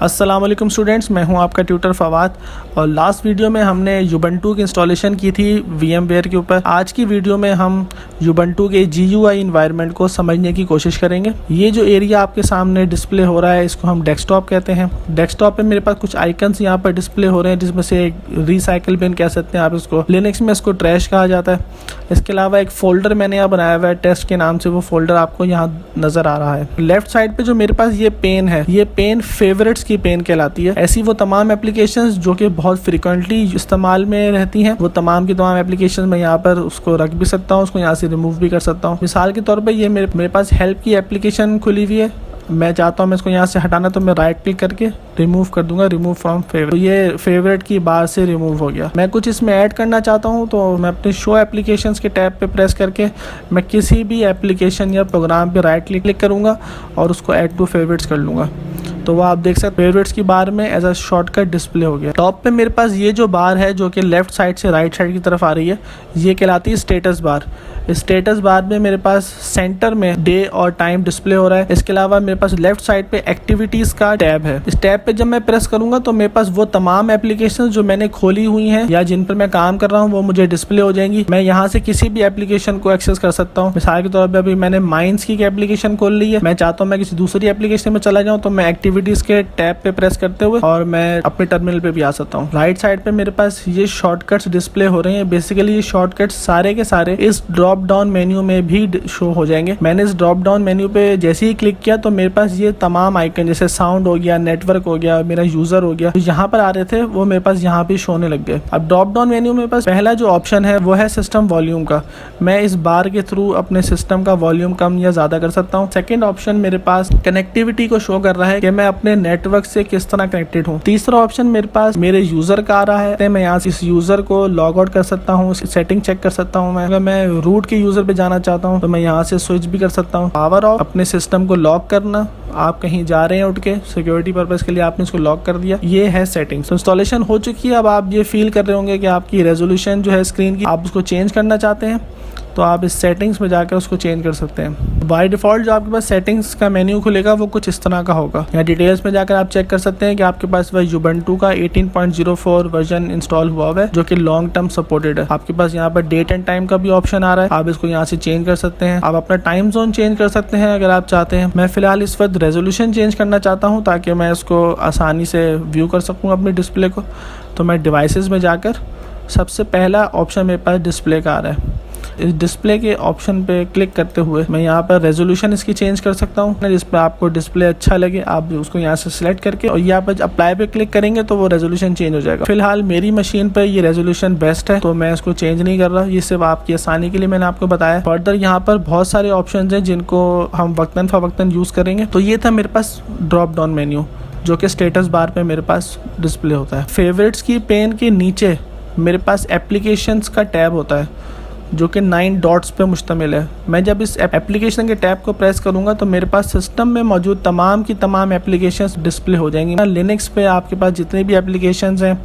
अस्सलाम वालेकुम स्टूडेंट्स, मैं हूं आपका ट्यूटर फवाद। और लास्ट वीडियो में हमने यूबंटू की इंस्टॉलेशन की थी VMware के ऊपर। आज की वीडियो में हम यूबंटू के GUI इन्वायरमेंट को समझने की कोशिश करेंगे। ये जो एरिया आपके सामने डिस्प्ले हो रहा है इसको हम डेस्कटॉप कहते हैं। डेस्कटॉप पे मेरे पास कुछ आइकन्स यहाँ पर डिस्प्ले हो रहे हैं, जिसमें से एक रिसाइकिल बिन कह सकते हैं आप इसको। लिनक्स में इसको ट्रैश कहा जाता है। इसके अलावा एक फोल्डर मैंने यहाँ बनाया हुआ है टेस्ट के नाम से, वो फोल्डर आपको यहाँ नज़र आ रहा है। लेफ्ट साइड पे जो मेरे पास ये पेन है, ये पेन फेवरेट्स की पेन कहलाती है। ऐसी वो तमाम एप्लीकेशंस जो कि बहुत फ्रिक्वेंटली इस्तेमाल में रहती हैं, वो तमाम की तमाम एप्लीकेशंस मैं यहाँ पर उसको रख भी सकता हूँ, उसको यहाँ से रिमूव भी कर सकता हूँ। मिसाल के तौर पे ये मेरे पास हेल्प की एप्लीकेशन खुली हुई है। मैं चाहता हूँ मैं इसको यहाँ से हटाना, तो मैं राइट क्लिक करके रिमूव कर दूंगा, रिमूव फ्रॉम फेवरेट। तो ये फेवरेट की बार से रिमूव हो गया। मैं कुछ इसमें ऐड करना चाहता हूँ, तो मैं अपने शो एप्लीकेशंस के टैब पे प्रेस करके मैं किसी भी एप्लीकेशन या प्रोग्राम पे राइट क्लिक करूँगा और उसको ऐड टू फेवरेट्स कर लूँगा। तो वो आप देख सकते फेवरेट्स की बार में एज अ शॉर्टकट डिस्प्ले हो गया। टॉप पे मेरे पास ये जो बार है जो कि लेफ्ट साइड से राइट साइड की तरफ आ रही है, ये कहलाती है स्टेटस बार। स्टेटस बार में मेरे पास सेंटर में डे और टाइम डिस्प्ले हो रहा है। इसके अलावा मेरे पास लेफ्ट साइड पे एक्टिविटीज़ का टैब है। इस टैब पे जब मैं प्रेस करूंगा तो मेरे पास वो तमाम एप्लीकेशन जो मैंने खोली हुई हैं या जिन पर मैं काम कर रहा हूँ वो मुझे डिस्प्ले हो जाएंगी। मैं यहाँ से किसी भी एप्लीकेशन को एक्सेस कर सकता हूँ। मिसाल के तौर पर अभी मैंने माइंस की एप्लीकेशन खोल ली है, मैं चाहता हूँ मैं किसी दूसरी एप्लीकेशन में चला जाऊँ, तो मैं एक्टिविटीज़ के टैब पे प्रेस करते हुए और मैं अपने टर्मिनल पे भी आ सकता हूँ। राइट साइड पे मेरे पास ये शॉर्टकट्स डिस्प्ले हो रहे हैं। बेसिकली ये शॉर्टकट्स सारे के सारे इस ड्रॉप डाउन मेन्यू में भी शो हो जाएंगे। मैंने इस ड्रॉप डाउन मेन्यू पे जैसे ही क्लिक किया तो मेरे पास ये तमाम आइकन जैसे साउंड हो गया, नेटवर्क हो गया, मेरा यूजर हो गया, तो यहाँ पर आ रहे थे वो मेरे पास यहाँ पे शो होने लग गए। अब ड्रॉप डाउन मेन्यू में पास पहला जो ऑप्शन है वो है सिस्टम वॉल्यूम का। मैं इस बार के थ्रू अपने सिस्टम का वॉल्यूम कम या ज्यादा कर सकता हूँ। सेकेंड ऑप्शन मेरे पास कनेक्टिविटी को शो कर रहा है कि मैं अपने नेटवर्क से किस तरह कनेक्टेड हूँ। तीसरा ऑप्शन मेरे पास मेरे यूजर का आ रहा है, मैं यहाँ से इस यूजर को लॉग आउट कर सकता हूँ, सेटिंग चेक कर सकता हूँ। मैं अगर मैं रूट के यूजर पे जाना चाहता हूँ तो मैं यहाँ से स्विच भी कर सकता हूँ। पावर ऑफ, अपने सिस्टम को लॉक करना, आप कहीं जा रहे हैं उठ के सिक्योरिटी पर्पस के लिए आपने इसको लॉक कर दिया, ये है सेटिंग्स। इंस्टॉलेशन हो चुकी है। अब आप ये फील कर रहे होंगे कि आपकी रेजोल्यूशन जो है स्क्रीन की, आप उसको चेंज करना चाहते हैं तो आप इस सेटिंग्स में जाकर उसको चेंज कर सकते हैं। बाय डिफ़ॉल्ट जो आपके पास सेटिंग्स का मेन्यू खुलेगा वो कुछ इस तरह का होगा। या डिटेल्स में जाकर आप चेक कर सकते हैं कि आपके पास वह यूबंटू का 18.04 वर्जन इंस्टॉल हुआ है जो कि लॉन्ग टर्म सपोर्टेड है। आपके पास यहाँ पर डेट एंड टाइम का भी ऑप्शन आ रहा है, आप इसको यहाँ से चेंज कर सकते हैं। आप अपना टाइम जोन चेंज कर सकते हैं अगर आप चाहते हैं। मैं फिलहाल इस वक्त रेजोल्यूशन चेंज करना चाहता हूँ ताकि मैं इसको आसानी से व्यू कर सकूँ अपने डिस्प्ले को। तो मैं डिवाइसेस में जाकर सबसे पहला ऑप्शन मेरे पास डिस्प्ले का आ रहा है। इस डिस्प्ले के ऑप्शन पे क्लिक करते हुए मैं यहाँ पर रेजोल्यूशन इसकी चेंज कर सकता हूँ। जिस पर आपको डिस्प्ले अच्छा लगे आप उसको यहाँ से सिलेक्ट करके और यहाँ पर अप्लाई पे क्लिक करेंगे तो वो रेजोल्यूशन चेंज हो जाएगा। फिलहाल मेरी मशीन पर ये रेजोल्यूशन बेस्ट है तो मैं इसको चेंज नहीं कर रहा। ये सिर्फ आपकी आसानी के लिए मैंने आपको बताया। फर्दर यहाँ पर बहुत सारे ऑप्शन हैं जिनको हम वक्तन फवक्तन यूज़ करेंगे। तो ये था मेरे पास ड्रॉप डाउन मेन्यू जो कि स्टेटस बार पे मेरे पास डिस्प्ले होता है। फेवरेट्स की पेन के नीचे मेरे पास एप्लीकेशंस का टैब होता है जो कि 9 डॉट्स पे मुश्तमिल है। मैं जब इस एप्लीकेशन के टैब को प्रेस करूंगा तो मेरे पास सिस्टम में मौजूद तमाम की तमाम एप्लीकेशंस डिस्प्ले हो जाएंगी। लिनक्स पे आपके पास जितनी भी एप्लीकेशंस हैं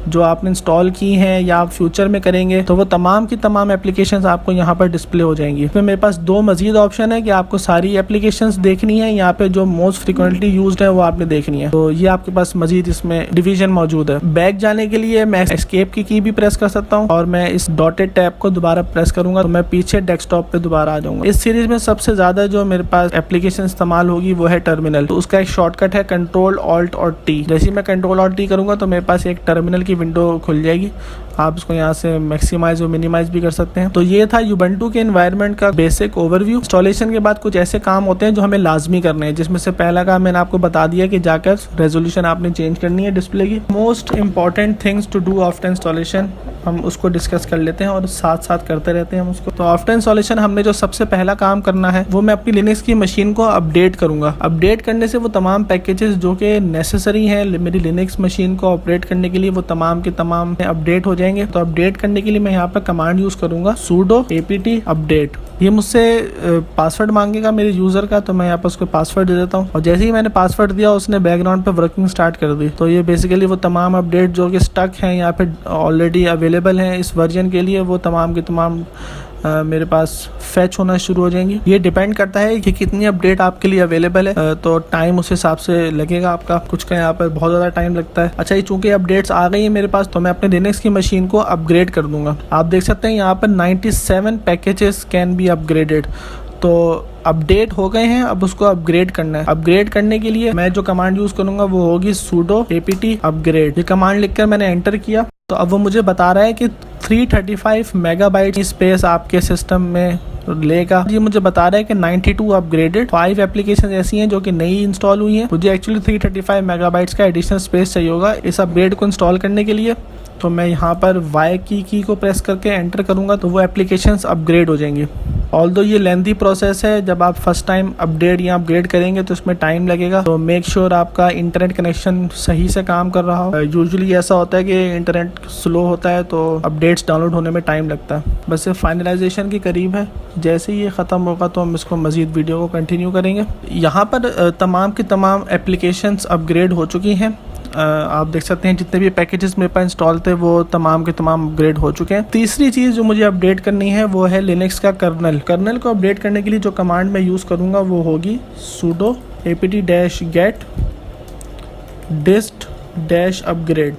जो आपने इंस्टॉल की हैं या आप फ्यूचर में करेंगे तो वो तमाम की तमाम एप्लीकेशंस आपको यहाँ पर डिस्प्ले हो जाएंगी। इसमें मेरे पास दो मजीद ऑप्शन है कि आपको सारी एप्लीकेशंस देखनी है, यहाँ पे जो मोस्ट फ्रिक्वेंटली यूज्ड है वो आपने देखनी है। तो ये आपके पास मजीद इसमें डिवीजन मौजूद है। बैक जाने के लिए मैं एस्केप की भी प्रेस कर सकता हूँ और मैं इस डॉटेड टैब को दोबारा प्रेस करूंगा तो मैं पीछे डेस्कटॉप पे दोबारा आ जाऊंगा। इस सीरीज में सबसे ज्यादा जो मेरे पास एप्लीकेशन इस्तेमाल होगी वो है टर्मिनल। तो उसका एक शॉर्टकट है कंट्रोल ऑल्ट और टी। जैसे ही मैं कंट्रोल ऑल्ट टी करूंगा तो मेरे पास एक टर्मिनल की विंडो खुल जाएगी। आप इसको यहाँ से मैक्सिमाइज और मिनिमाइज भी कर सकते हैं। तो ये था यूबंटू के एनवायरनमेंट का बेसिक ओवरव्यू। इंस्टॉलेशन के बाद कुछ ऐसे काम होते हैं जो हमें लाजमी करने हैं, जिसमें से पहला काम मैंने आपको बता दिया कि जाकर रेजोल्यूशन आपने चेंज करनी है डिस्प्ले की। Most important things to do after installation हम उसको डिस्कस कर लेते हैं और साथ साथ करते रहते हैं हम उसको। तो आफ्टर इंस्टॉलेशन हमने जो सबसे पहला काम करना है वो मैं अपनी लिनक्स की मशीन को अपडेट करूंगा। अपडेट करने से वो तमाम पैकेजेस जो कि नेसेसरी हैं मेरी लिनक्स मशीन को ऑपरेट करने के लिए वो तमाम के तमाम अपडेट हो जाएंगे। तो अपडेट करने के लिए मैं यहाँ पर कमांड यूज करूंगा sudo apt अपडेट। ये मुझसे पासवर्ड मांगेगा मेरे यूजर का, तो मैं यहाँ पर उसको पासवर्ड दे देता हूँ और जैसे ही मैंने पासवर्ड दिया उसने बैकग्राउंड पे वर्किंग स्टार्ट कर दी। तो ये बेसिकली वो तमाम अपडेट जो कि स्टक हैं यहाँ पे ऑलरेडी अवेलेबल अवेलेबल हैं इस वर्जन के लिए वो तमाम के तमाम मेरे पास फैच होना शुरू हो जाएंगी। ये डिपेंड करता है कि कितनी अपडेट आपके लिए अवेलेबल है, तो टाइम उस हिसाब से लगेगा आपका। कुछ का यहाँ पर बहुत ज़्यादा टाइम लगता है। अच्छा, ये चूंकि अपडेट्स आ गई है मेरे पास, तो मैं अपने लिनक्स की मशीन को अपग्रेड कर दूंगा। आप देख सकते हैं यहाँ पर 97 पैकेजेस कैन बी अपग्रेडेड। तो अपडेट हो गए हैं, अब उसको अपग्रेड करना है। अपग्रेड करने के लिए मैं जो कमांड यूज़ करूंगा वो होगी sudo apt अपग्रेड। ये कमांड लिखकर मैंने एंटर किया तो अब वो मुझे बता रहा है कि 335 मेगाबाइट स्पेस आपके सिस्टम में लेगा। ये मुझे बता रहा है कि 92 अपग्रेडेड, 5 एप्लीकेशन ऐसी हैं जो कि नई इंस्टॉल हुई हैं। मुझे एक्चुअली 335 मेगाबाइट्स का एडिशनल स्पेस चाहिए होगा इस अपग्रेड को इंस्टॉल करने के लिए। तो मैं यहाँ पर Y की को प्रेस करके एंटर करूँगा तो वो एप्लीकेशंस अपग्रेड हो जाएंगी। ऑल्दो ये लेंथी प्रोसेस है, जब आप फर्स्ट टाइम अपडेट या अपग्रेड करेंगे तो इसमें टाइम लगेगा। तो मेक श्योर आपका इंटरनेट कनेक्शन सही से काम कर रहा हो। यूजुअली ऐसा होता है कि इंटरनेट स्लो होता है तो अपडेट्स डाउनलोड होने में टाइम लगता है। बस ये फाइनलाइजेशन के करीब है, जैसे ही ये ख़त्म होगा तो हम इसको मज़ीद वीडियो को कंटिन्यू करेंगे। यहाँ पर तमाम की तमाम एप्लीकेशंस अपग्रेड हो चुकी हैं। आप देख सकते हैं जितने भी पैकेजेस मेरे पास इंस्टॉल थे वो तमाम के तमाम अपग्रेड हो चुके हैं। तीसरी चीज़ जो मुझे अपडेट करनी है वो है लिनक्स का कर्नल। कर्नल को अपडेट करने के लिए जो कमांड मैं यूज़ करूँगा वो होगी sudo apt-get dist -upgrade।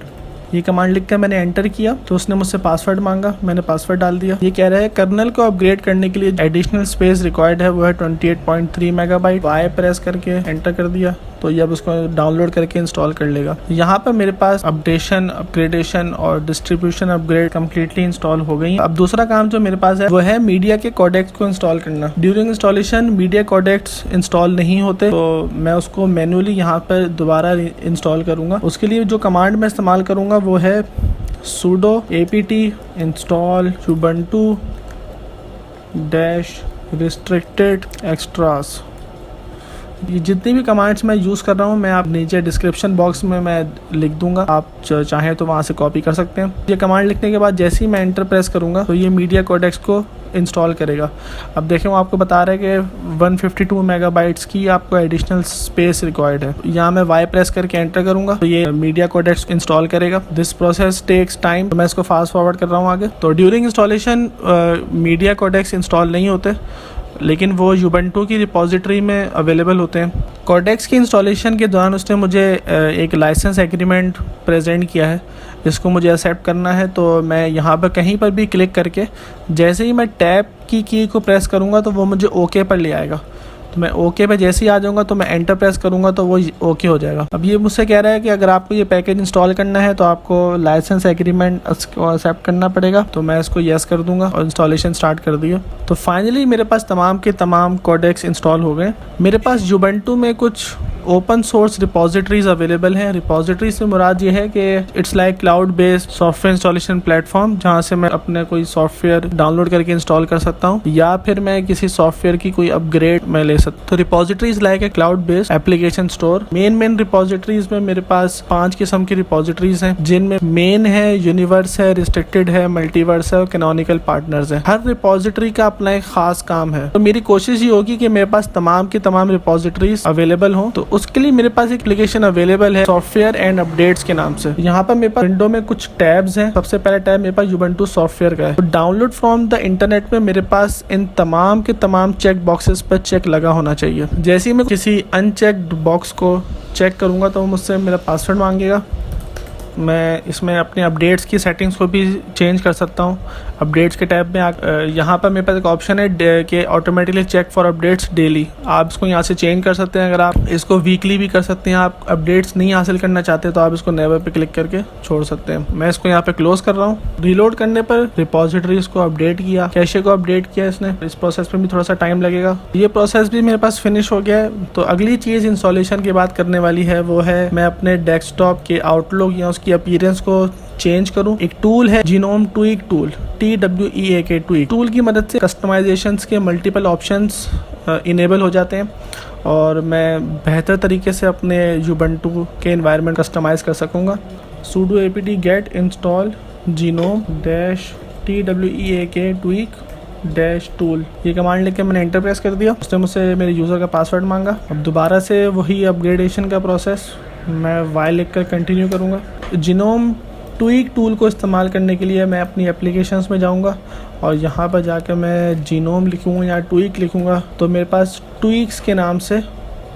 ये कमांड लिखकर मैंने एंटर किया तो उसने मुझसे पासवर्ड मांगा, मैंने पासवर्ड डाल दिया। ये कह रहा है कर्नल को अपग्रेड करने के लिए एडिशनल स्पेस रिक्वायर्ड है, वो है 28.3 मेगाबाइट। वाई प्रेस करके एंटर कर दिया तो ये अब उसको डाउनलोड करके इंस्टॉल कर लेगा। यहाँ पर मेरे पास अपडेशन, अपग्रेडेशन और डिस्ट्रीब्यूशन अपग्रेड कम्प्लीटली इंस्टॉल हो गई। अब दूसरा काम जो मेरे पास है वो है मीडिया के कोडेक्स को इंस्टॉल करना। During installation media codecs install नहीं होते तो मैं उसको मैनुअली यहाँ पर दोबारा इंस्टॉल करूँगा। उसके लिए जो कमांड मैं इस्तेमाल करूँगा वो है sudo apt install ubuntu -restricted extras। ये जितनी भी कमांड्स मैं यूज़ कर रहा हूँ मैं आप नीचे डिस्क्रिप्शन बॉक्स में मैं लिख दूंगा, आप चाहें तो वहाँ से कॉपी कर सकते हैं। ये कमांड लिखने के बाद जैसे ही मैं एंटर प्रेस करूँगा तो ये मीडिया कोडेक्स को इंस्टॉल करेगा। अब देखें वो आपको बता रहा है कि 152 मेगाबाइट्स की आपको एडिशनल स्पेस रिक्वायर्ड है। यहाँ मैं वाई प्रेस करके एंटर करूँगा तो ये मीडिया कोडेक्स इंस्टॉल करेगा। दिस प्रोसेस टेक्स टाइम, तो मैं इसको फास्ट फॉरवर्ड कर रहा हूँ आगे। तो during installation media codecs install नहीं होते, लेकिन वो यूबंटू की रिपॉजिटरी में अवेलेबल होते हैं। कोडेक्स की इंस्टॉलेशन के दौरान उसने मुझे एक लाइसेंस एग्रीमेंट प्रेजेंट किया है जिसको मुझे एक्सेप्ट करना है। तो मैं यहाँ पर कहीं पर भी क्लिक करके जैसे ही मैं टैब की को प्रेस करूँगा तो वो मुझे ओके पर ले आएगा। तो मैं ओके पे जैसे ही आ जाऊँगा तो मैं एंटर प्रेस करूँगा तो वो ओके हो जाएगा। अब ये मुझसे कह रहा है कि अगर आपको ये पैकेज इंस्टॉल करना है तो आपको लाइसेंस एग्रीमेंट को एक्सेप्ट करना पड़ेगा। तो मैं इसको येस कर दूंगा और इंस्टॉलेशन स्टार्ट कर दिया। तो फाइनली मेरे पास तमाम के तमाम कोडेक्स इंस्टॉल हो गए। मेरे पास यूबंटू में कुछ ओपन सोर्स रिपॉजिटरीज अवेलेबल हैं। रिपॉजिटरी से मुराद ये है कि it's like cloud based software installation platform, जहाँ से मैं अपने कोई सॉफ्टवेयर डाउनलोड करके इंस्टॉल कर सकता हूँ या फिर मैं किसी सॉफ्टवेयर की कोई अपग्रेड मैं ले सकता हूँ। तो repositories like a cloud based application store. Main repositories में मेरे पास 5 किस्म की रिपॉजिटरीज हैं, जिनमें मेन है, यूनिवर्स है, रिस्ट्रिक्टेड है, मल्टीवर्स है और कैनोनिकल पार्टनर्स है। हर रिपॉजिटरी का अपना एक खास काम है। तो मेरी कोशिश ये होगी कि मेरे पास तमाम की तमाम रिपॉजिटरीज अवेलेबल हों। तो उसके लिए मेरे पास एक एप्लीकेशन अवेलेबल है सॉफ्टवेयर एंड अपडेट्स के नाम से। यहाँ पर मेरे पास विंडो में कुछ टैब्स हैं। सबसे पहला टैब मेरे पास यूबंटू सॉफ्टवेयर का है। तो डाउनलोड फ्रॉम द इंटरनेट में मेरे पास इन तमाम के तमाम चेक बॉक्सेस पर चेक लगा होना चाहिए। जैसे ही मैं किसी अनचेक्ड बॉक्स को चेक करूँगा तो मुझसे मेरा पासवर्ड मांगेगा। मैं इसमें अपने अपडेट्स की सेटिंग्स को भी चेंज कर सकता हूँ। अपडेट्स के टैब में यहाँ पर मेरे पास एक ऑप्शन है कि automatically check for updates daily. आप इसको यहाँ से चेंज कर सकते हैं। अगर आप इसको वीकली भी कर सकते हैं। आप अपडेट्स नहीं हासिल करना चाहते तो आप इसको नेवर पे क्लिक करके छोड़ सकते हैं। मैं इसको यहाँ पे क्लोज कर रहा हूँ। रीलोड करने पर रिपॉजिटरीज को अपडेट किया, कैशे को अपडेट किया इसने। इस प्रोसेस में भी थोड़ा सा टाइम लगेगा। ये प्रोसेस भी मेरे पास फिनिश हो गया है। तो अगली चीज़ इंस्टॉलेशन की बात करने वाली है वो है मैं अपने डेस्कटॉप के आउटलुक या उसकी अपीयरेंस को चेंज करूं। एक टूल है genome tweak tool, TWEAK tweak tool की मदद से कस्टमाइजेशंस के मल्टीपल ऑप्शंस इनेबल हो जाते हैं और मैं बेहतर तरीके से अपने यूबंटू के एनवायरनमेंट कस्टमाइज कर सकूंगा। sudo apt-get install genome-TWEAK tweak -tool ये कमांड लेके मैंने एंटर प्रेस कर दिया। उसने मुझसे मेरे यूज़र का पासवर्ड मांगा। अब दोबारा से वही अपग्रेडेशन का प्रोसेस मैं वाई लिख कर कंटिन्यू करूँगा। जीनोम ट्वीक टूल को इस्तेमाल करने के लिए मैं अपनी एप्लीकेशंस में जाऊंगा और यहाँ पर जाकर मैं जीनोम लिखूँगा या ट्वीक लिखूँगा तो मेरे पास ट्वीक्स के नाम से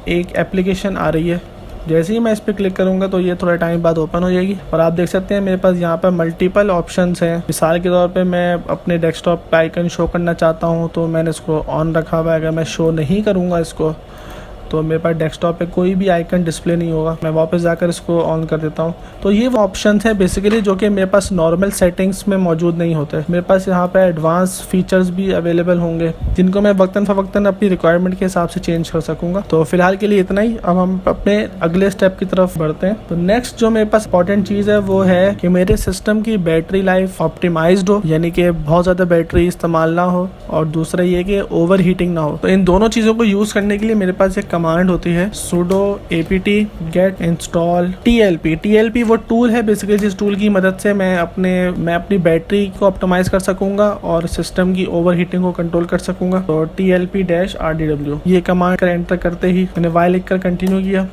एक एप्लीकेशन आ रही है। जैसे ही मैं इस पर क्लिक करूँगा तो ये थोड़ा टाइम बाद ओपन हो जाएगी और आप देख सकते हैं मेरे पास यहाँ पर मल्टीपल ऑप्शंस हैं। मिसाल के तौर पे मैं अपने डेस्कटॉप पे आइकन शो करना चाहता हूँ तो मैंने इसको ऑन रखा हुआ है। अगर मैं शो नहीं करूँगा इसको तो मेरे पास डेस्कटॉप पे कोई भी आइकन डिस्प्ले नहीं होगा। मैं वापस जाकर इसको ऑन कर देता हूँ। तो ये वो ऑप्शंस हैं बेसिकली जो कि मेरे पास नॉर्मल सेटिंग्स में मौजूद नहीं होते। मेरे पास यहाँ पे एडवांस फीचर्स भी अवेलेबल होंगे जिनको मैं वक्तन फ़वक्तन अपनी रिक्वायरमेंट के हिसाब से चेंज कर सकूँगा। तो फिलहाल के लिए इतना ही। अब हम अपने अगले स्टेप की तरफ बढ़ते हैं। तो नेक्स्ट जो मेरे पास इंपॉर्टेंट चीज़ है वो है कि मेरे सिस्टम की बैटरी लाइफ ऑप्टिमाइज्ड हो, यानी कि बहुत ज़्यादा बैटरी इस्तेमाल ना हो, और दूसरा ये कि ओवर हीटिंग ना हो। तो इन दोनों चीज़ों को यूज़ करने के लिए मेरे पास एक कमांड होती है sudo apt get install TLP। TLP वो टूल है बेसिकली जिस टूल की मदद से मैं अपनी बैटरी को ऑप्टिमाइज कर सकूंगा और सिस्टम की ओवर हीटिंग को कंट्रोल कर सकूंगा। तो TLP-RDW ये कमांड कर एंटर करते ही मैंने वाई लिख कर कंटिन्यू किया।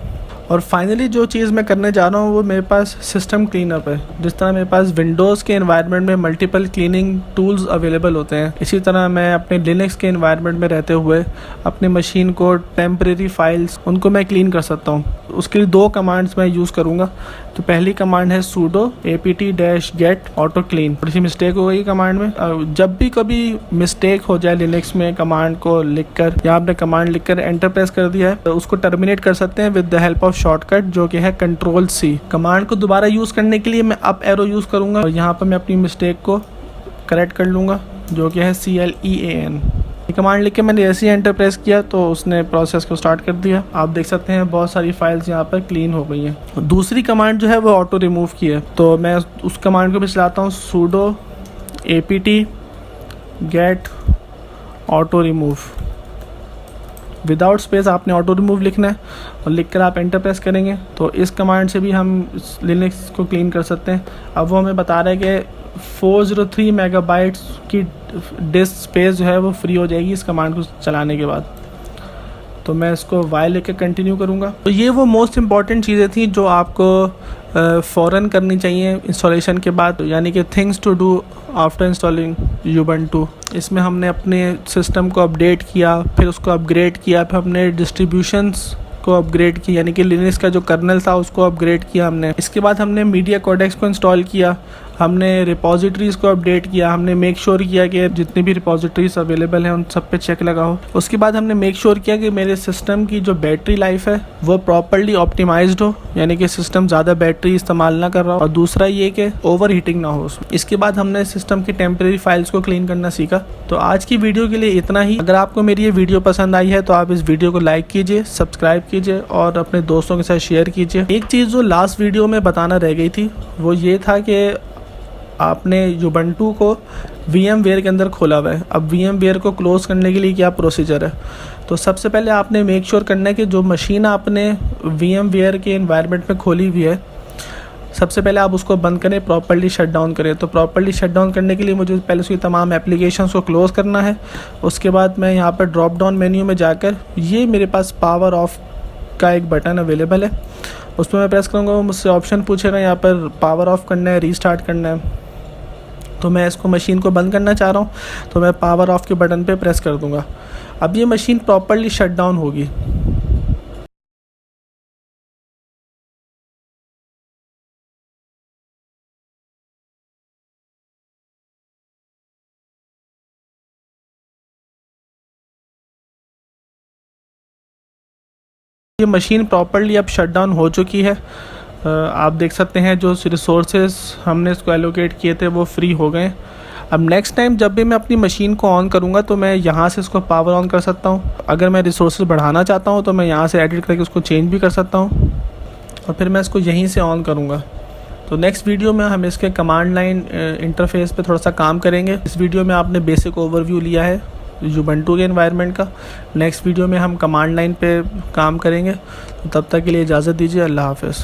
और फाइनली जो चीज़ मैं करने जा रहा हूँ वो मेरे पास सिस्टम क्लीनअप है। जिस तरह मेरे पास विंडोज़ के एनवायरनमेंट में मल्टीपल क्लीनिंग टूल्स अवेलेबल होते हैं, इसी तरह मैं अपने लिनक्स के एनवायरनमेंट में रहते हुए अपनी मशीन को टेम्परेरी फाइल्स उनको मैं क्लीन कर सकता हूँ। उसके लिए दो कमांड्स मैं यूज़ करूँगा। तो पहली कमांड है sudo apt-get auto clean। थोड़ी सी मिस्टेक हो गई कमांड में। जब भी कभी मिस्टेक हो जाए लिनक्स में कमांड को लिखकर या आपने कमांड लिखकर एंटर प्रेस कर दिया है तो उसको टर्मिनेट कर सकते हैं with the help of shortcut जो कि है Ctrl+C। कमांड को दोबारा यूज़ करने के लिए मैं अप एरो यूज़ करूँगा और यहाँ पर मैं अपनी मिस्टेक को करेक्ट कर लूँगा जो कि है CLEAN। ये कमांड लिख के मैंने जैसे ही एंटर प्रेस किया तो उसने प्रोसेस को स्टार्ट कर दिया। आप देख सकते हैं बहुत सारी फाइल्स यहाँ पर क्लीन हो गई हैं। दूसरी कमांड जो है वो ऑटो रिमूव की है, तो मैं उस कमांड को भी चलाता हूँ sudo apt-get auto remove। Without space आपने ऑटो रिमूव लिखना है और लिखकर आप एंटर प्रेस करेंगे तो इस कमांड से भी हम लिनक्स को क्लीन कर सकते हैं। अब वो हमें बता रहा है कि 403 मेगाबाइट्स की डिस्क स्पेस जो है वो फ्री हो जाएगी इस कमांड को चलाने के बाद। तो मैं इसको वाई लेकर कंटिन्यू करूँगा। तो ये वो मोस्ट इम्पॉर्टेंट चीज़ें थी जो आपको फ़ौरन करनी चाहिए इंस्टॉलेशन के बाद, यानी कि things to do after installing Ubuntu। इसमें हमने अपने सिस्टम को अपडेट किया, फिर उसको अपग्रेड किया, फिर हमने डिस्ट्रीब्यूशंस को अपग्रेड किया, यानी कि लिनक्स का जो कर्नल था उसको अपग्रेड किया हमने। इसके बाद हमने मीडिया कोडेक्स को इंस्टॉल किया, हमने रिपोजिटरीज़ को अपडेट किया, हमने मेक श्योर किया कि जितनी भी रिपोजिटरीज़ अवेलेबल हैं उन सब पे चेक लगाओ। उसके बाद हमने मेक श्योर किया कि मेरे सिस्टम की जो बैटरी लाइफ है वो प्रॉपर्ली ऑप्टिमाइज्ड हो, यानी कि सिस्टम ज़्यादा बैटरी इस्तेमाल ना कर रहा हो, और दूसरा ये कि ओवर हीटिंग ना हो। इसके बाद हमने सिस्टम की टेम्परेरी फाइल्स को क्लीन करना सीखा। तो आज की वीडियो के लिए इतना ही। अगर आपको मेरी ये वीडियो पसंद आई है तो आप इस वीडियो को लाइक कीजिए, सब्सक्राइब कीजिए और अपने दोस्तों के साथ शेयर कीजिए। एक चीज़ जो लास्ट वीडियो में बताना रह गई थी वो ये था कि आपने Ubuntu को VMware के अंदर खोला हुआ है। अब VMware को क्लोज़ करने के लिए क्या प्रोसीजर है? तो सबसे पहले आपने मेक श्योर करना है कि जो मशीन आपने VMware के एनवायरनमेंट में खोली हुई है सबसे पहले आप उसको बंद करें, प्रॉपर्ली शट डाउन करें। तो प्रॉपर्ली शट डाउन करने के लिए मुझे पहले उसकी तमाम एप्लीकेशंस को क्लोज़ करना है। उसके बाद मैं यहाँ पर ड्रॉप डाउन मेन्यू में जाकर ये मेरे पास पावर ऑफ का एक बटन अवेलेबल है, उस पर मैं प्रेस करूँगा। वो मुझसे ऑप्शन पूछेगा यहाँ पर पावर ऑफ करना है, रीस्टार्ट करना है। तो मैं इसको मशीन को बंद करना चाह रहा हूँ तो मैं पावर ऑफ के बटन पे प्रेस कर दूँगा। अब ये मशीन प्रॉपर्ली शट डाउन होगी। ये मशीन प्रॉपर्ली अब शट डाउन हो चुकी है। आप देख सकते हैं जो रिसोर्सेज हमने इसको एलोकेट किए थे वो फ्री हो गए। अब नेक्स्ट टाइम जब भी मैं अपनी मशीन को ऑन करूँगा तो मैं यहाँ से इसको पावर ऑन कर सकता हूँ। अगर मैं रिसोर्सेज बढ़ाना चाहता हूँ तो मैं यहाँ से एडिट करके उसको चेंज भी कर सकता हूँ और फिर मैं इसको यहीं से ऑन करूँगा। तो नेक्स्ट वीडियो में हम इसके कमांड लाइन इंटरफेस पे थोड़ा सा काम करेंगे। इस वीडियो में आपने बेसिक ओवरव्यू लिया है Ubuntu के एनवायरनमेंट का। नेक्स्ट वीडियो में हम कमांड लाइन पे काम करेंगे। तो तब तक के लिए इजाज़त दीजिए। अल्लाह हाफ़िज़।